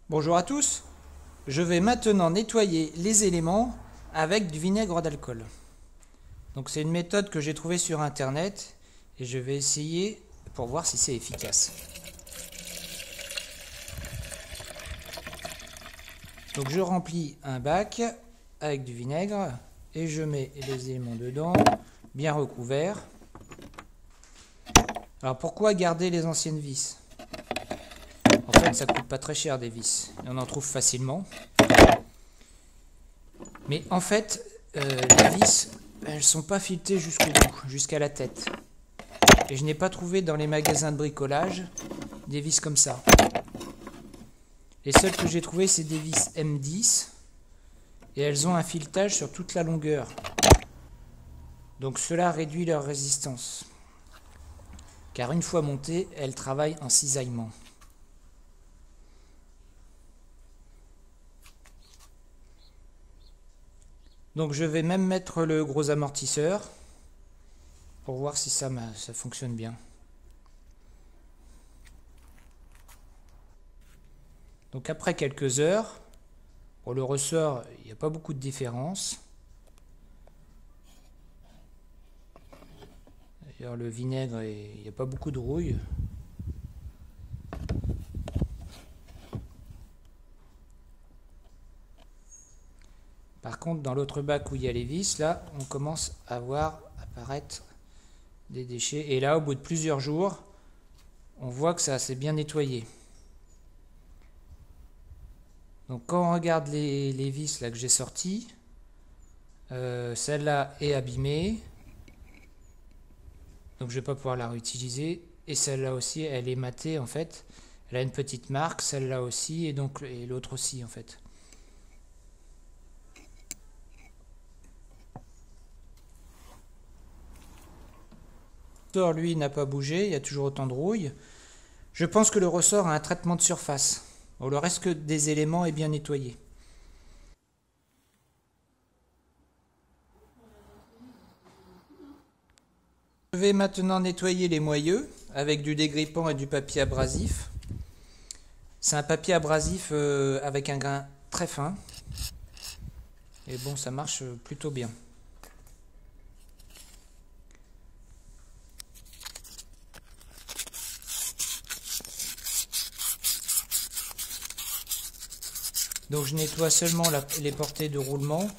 Bonjour à tous, je vais maintenant nettoyer les éléments avec du vinaigre d'alcool. Donc c'est une méthode que j'ai trouvée sur internet et je vais essayer pour voir si c'est efficace. Donc je remplis un bac avec du vinaigre et je mets les éléments dedans, bien recouverts. Alors pourquoi garder les anciennes vis? En fait, ça coûte pas très cher des vis, et on en trouve facilement. Mais en fait, les vis, elles sont pas filetées jusqu'au bout, jusqu'à la tête. Et je n'ai pas trouvé dans les magasins de bricolage des vis comme ça. Les seules que j'ai trouvées, c'est des vis M10, et elles ont un filetage sur toute la longueur. Donc cela réduit leur résistance. Car une fois montées, elles travaillent en cisaillement. Donc je vais même mettre le gros amortisseur pour voir si ça fonctionne bien. Donc après quelques heures, pour le ressort, il n'y a pas beaucoup de différence. D'ailleurs le vinaigre, il n'y a pas beaucoup de rouille. Par contre, dans l'autre bac où il y a les vis, là, on commence à voir apparaître des déchets. Et là, au bout de plusieurs jours, on voit que ça s'est bien nettoyé. Donc quand on regarde les vis là que j'ai sorties, celle-là est abîmée. Donc je ne vais pas pouvoir la réutiliser. Et celle-là aussi, elle est matée en fait. Elle a une petite marque, celle-là aussi, et donc l'autre aussi en fait. Le ressort, lui, n'a pas bougé, il y a toujours autant de rouille. Je pense que le ressort a un traitement de surface. Le reste des éléments est bien nettoyé. Je vais maintenant nettoyer les moyeux avec du dégrippant et du papier abrasif. C'est un papier abrasif avec un grain très fin. Et bon, ça marche plutôt bien. Donc je nettoie seulement les portées de roulement.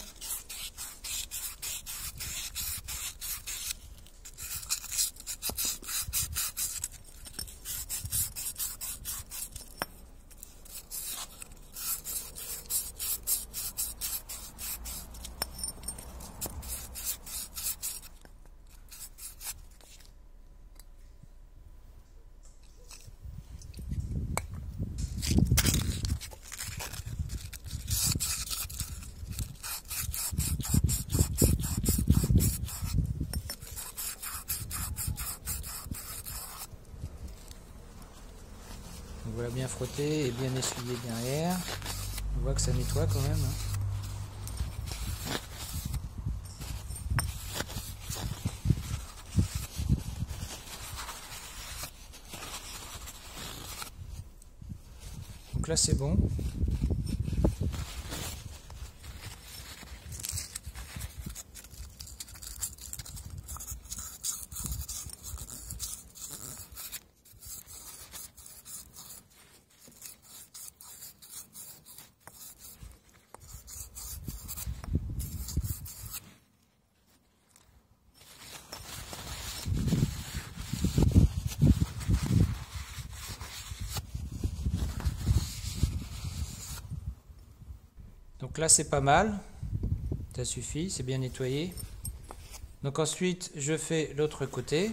Donc voilà, bien frotté et bien essuyé derrière. On voit que ça nettoie quand même. Donc là c'est bon. Donc là c'est pas mal, ça suffit, c'est bien nettoyé. Donc ensuite je fais l'autre côté.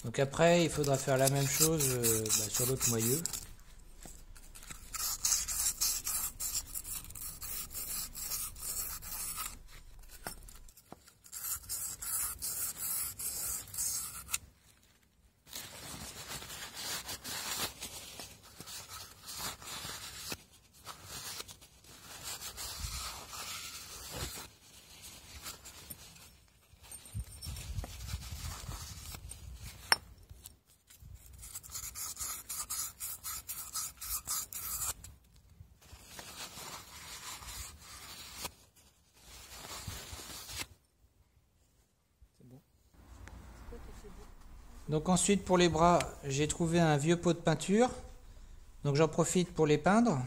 Donc après, il faudra faire la même chose sur l'autre moyeu. Donc ensuite pour les bras, j'ai trouvé un vieux pot de peinture. Donc j'en profite pour les peindre.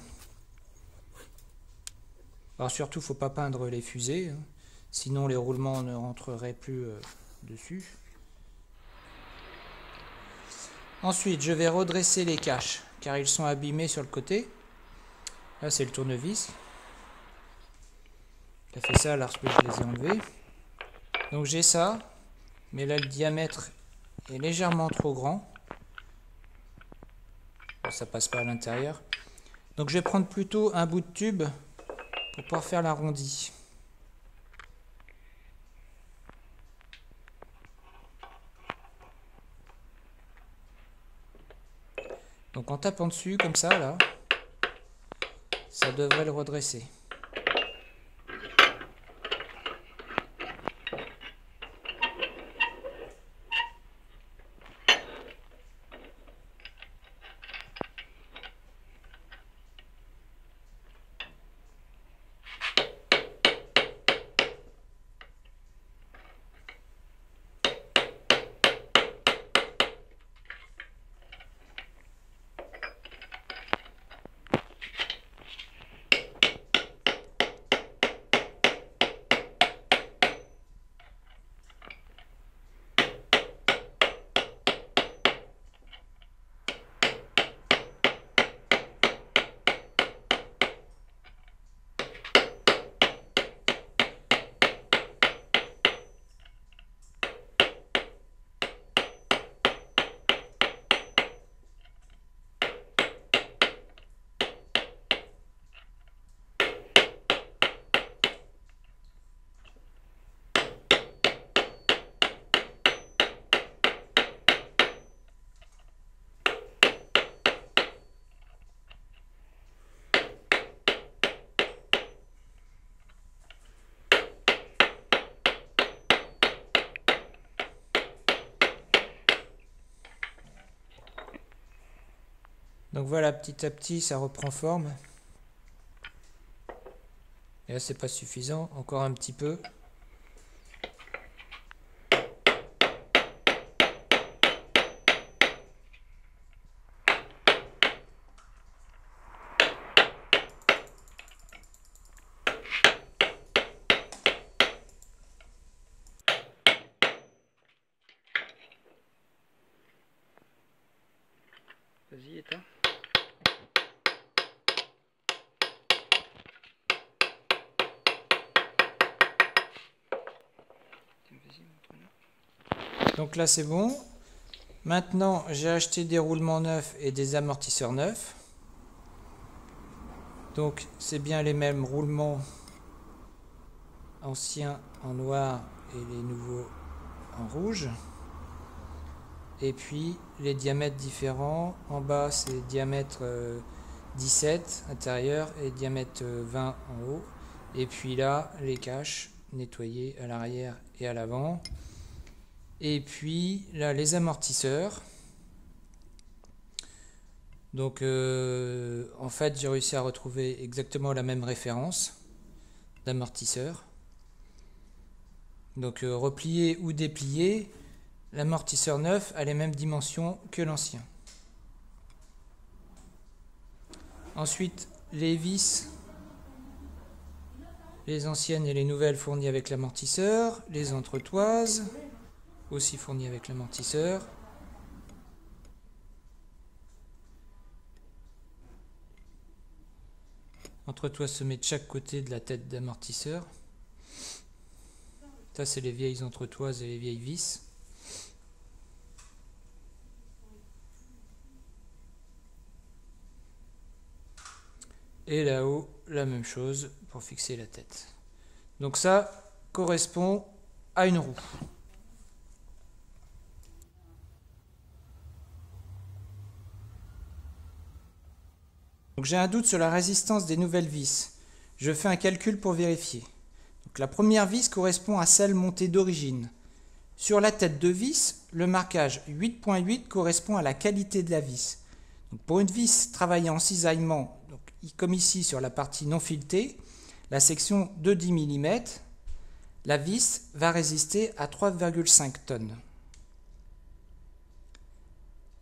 Alors surtout, il ne faut pas peindre les fusées, hein, sinon les roulements ne rentreraient plus dessus. Ensuite, je vais redresser les caches, car ils sont abîmés sur le côté. Là, c'est le tournevis. J'ai fait ça lorsque je les ai enlevés. Donc j'ai ça, mais là le diamètre est légèrement trop grand. Ça passe pas à l'intérieur. Donc je vais prendre plutôt un bout de tube pour pouvoir faire l'arrondi. Donc en tapant dessus comme ça là, ça devrait le redresser. Donc voilà, petit à petit, ça reprend forme. Et là, c'est pas suffisant, encore un petit peu. Vas-y, éteins. Donc là c'est bon. Maintenant j'ai acheté des roulements neufs et des amortisseurs neufs. Donc c'est bien les mêmes roulements anciens en noir et les nouveaux en rouge. Et puis les diamètres différents. En bas c'est diamètre 17 intérieur et diamètre 20 en haut. Et puis là les caches nettoyées à l'arrière et à l'avant. Et puis là les amortisseurs. Donc en fait j'ai réussi à retrouver exactement la même référence d'amortisseur. Donc replié ou déplié, l'amortisseur neuf a les mêmes dimensions que l'ancien. Ensuite les vis, les anciennes et les nouvelles fournies avec l'amortisseur, les entretoises aussi fournies avec l'amortisseur. Entretoise se met de chaque côté de la tête d'amortisseur. Ça c'est les vieilles entretoises et les vieilles vis. Et là-haut, la même chose pour fixer la tête. Donc ça correspond à une roue. Donc j'ai un doute sur la résistance des nouvelles vis. Je fais un calcul pour vérifier. Donc la première vis correspond à celle montée d'origine. Sur la tête de vis, le marquage 8.8 correspond à la qualité de la vis. Donc pour une vis travaillée en cisaillement, donc comme ici sur la partie non filetée, la section de 10 mm, la vis va résister à 3,5 tonnes.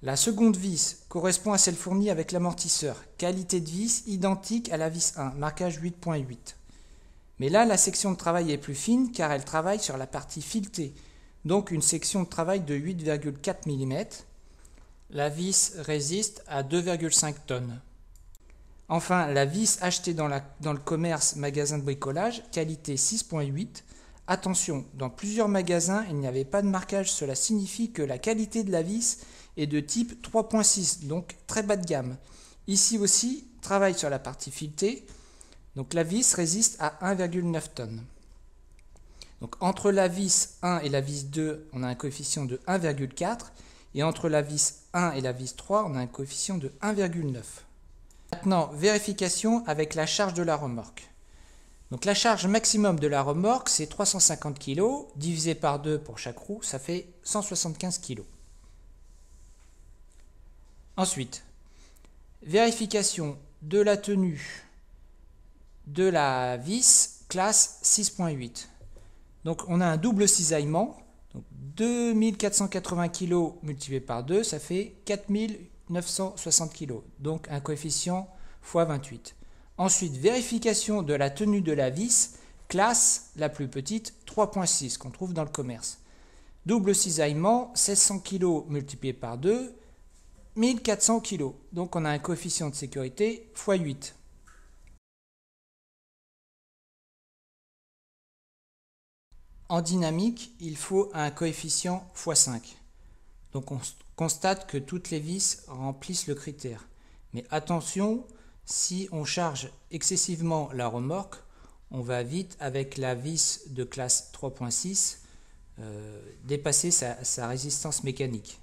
La seconde vis correspond à celle fournie avec l'amortisseur. Qualité de vis identique à la vis 1, marquage 8.8. Mais là, la section de travail est plus fine car elle travaille sur la partie filetée, donc une section de travail de 8,4 mm. La vis résiste à 2,5 tonnes. Enfin, la vis achetée dans le commerce magasin de bricolage, qualité 6.8. Attention, dans plusieurs magasins, il n'y avait pas de marquage. Cela signifie que la qualité de la vis est de type 3.6, donc très bas de gamme. Ici aussi, travail sur la partie filetée. Donc la vis résiste à 1,9 tonnes. Donc entre la vis 1 et la vis 2, on a un coefficient de 1,4. Et entre la vis 1 et la vis 3, on a un coefficient de 1,9. Maintenant, vérification avec la charge de la remorque. Donc la charge maximum de la remorque, c'est 350 kg, divisé par 2 pour chaque roue, ça fait 175 kg. Ensuite, vérification de la tenue de la vis classe 6.8. Donc on a un double cisaillement, donc 2480 kg multiplié par 2, ça fait 4960 kg, donc un coefficient x 28. Ensuite, vérification de la tenue de la vis, classe la plus petite, 3.6, qu'on trouve dans le commerce. Double cisaillement, 1600 kg multiplié par 2, 1400 kg. Donc on a un coefficient de sécurité x 8. En dynamique, il faut un coefficient x 5. Donc on constate que toutes les vis remplissent le critère. Mais attention, si on charge excessivement la remorque, on va vite, avec la vis de classe 3.6, dépasser sa résistance mécanique.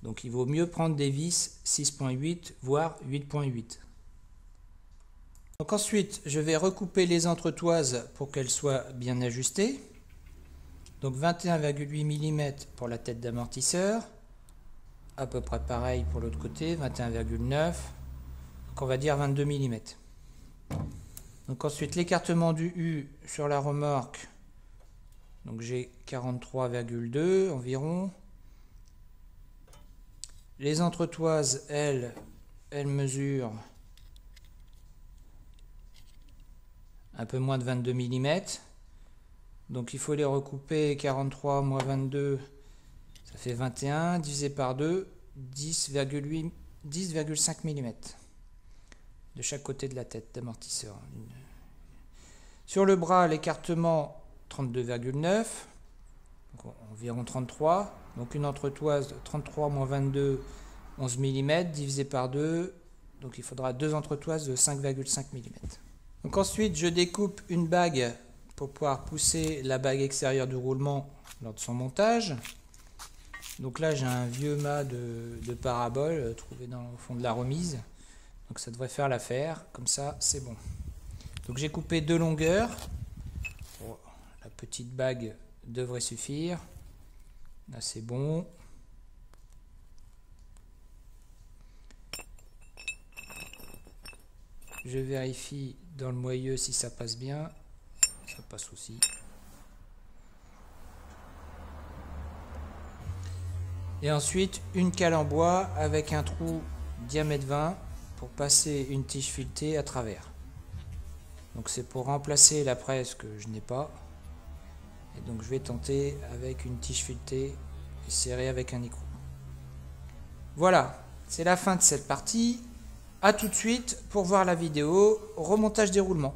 Donc il vaut mieux prendre des vis 6.8 voire 8.8. Donc ensuite, je vais recouper les entretoises pour qu'elles soient bien ajustées. Donc 21,8 mm pour la tête d'amortisseur, à peu près pareil pour l'autre côté, 21,9. On va dire 22 mm. Donc ensuite l'écartement du U sur la remorque, donc j'ai 43,2 environ. Les entretoises, elles mesurent un peu moins de 22 mm. Donc il faut les recouper, 43 moins 22, ça fait 21, divisé par 2, 10,5 mm. De chaque côté de la tête d'amortisseur. Sur le bras, l'écartement 32,9, environ 33. Donc une entretoise 33 moins 22, 11 mm, divisé par 2. Donc il faudra deux entretoises de 5,5 mm. Donc ensuite, je découpe une bague pour pouvoir pousser la bague extérieure du roulement lors de son montage. Donc là, j'ai un vieux mât de parabole trouvé au fond de la remise. Donc ça devrait faire l'affaire, comme ça c'est bon. Donc j'ai coupé deux longueurs. Oh, la petite bague devrait suffire. Là c'est bon. Je vérifie dans le moyeu si ça passe bien. Ça passe aussi. Et ensuite une cale en bois avec un trou diamètre 20 pour passer une tige filetée à travers. Donc c'est pour remplacer la presse que je n'ai pas. Et donc je vais tenter avec une tige filetée et serrer avec un écrou. Voilà, c'est la fin de cette partie. A tout de suite pour voir la vidéo remontage déroulement.